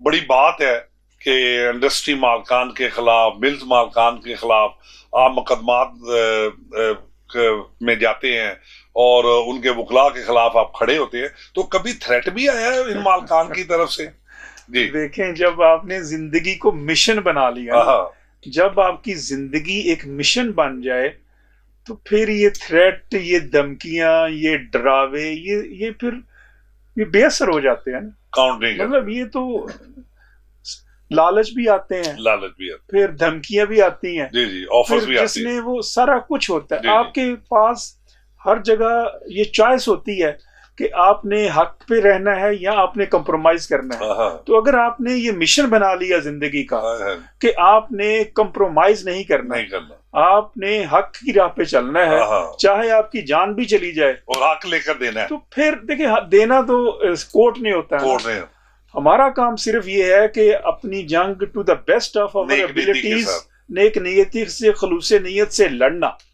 بڑی بات ہے کہ انڈسٹری مالکان کے خلاف، ملز مالکان کے خلاف آپ مقدمات میں جاتے ہیں اور ان کے وکلاء کے خلاف آپ کھڑے ہوتے ہیں، تو کبھی تھریٹ بھی آیا ہے ان مالکان کی طرف سے؟ جی دیکھیں، جب آپ نے زندگی کو مشن بنا لیا نا، جب آپ کی زندگی ایک مشن بن جائے تو پھر یہ تھریٹ، یہ دھمکیاں، یہ ڈراوے، یہ پھر یہ بے اثر ہو جاتے ہیں نا۔ کاؤنٹ نہیں کرتے، مطلب یہ تو لالچ بھی آتے ہیں، لالچ بھی آتا پھر دھمکیاں بھی آتی ہیں، جی جی، آفرز پھر بھی جس آتی میں وہ سارا کچھ ہوتا ہے جی جی۔ آپ کے پاس۔ ہر جگہ یہ چوائس ہوتی ہے کہ آپ نے حق پہ رہنا ہے یا آپ نے کمپرومائز کرنا ہے۔ ہاں تو اگر آپ نے یہ مشن بنا لیا زندگی کا ہاں، کہ آپ نے کمپرومائز نہیں کرنا، نہیں کرنا، آپ نے حق کی راہ پہ چلنا ہے، ہاں چاہے آپ کی جان بھی چلی جائے، اور حق لے کر دینا ہے، تو پھر دیکھیں دینا تو کورٹ نہیں ہوتا ہے نا۔ کورٹ نے ہمارا کام صرف یہ ہے کہ اپنی جنگ to the best of our نیک نیتی کے ابیلٹیز، ساتھ نیک نیتی سے، خلوص نیت سے لڑنا۔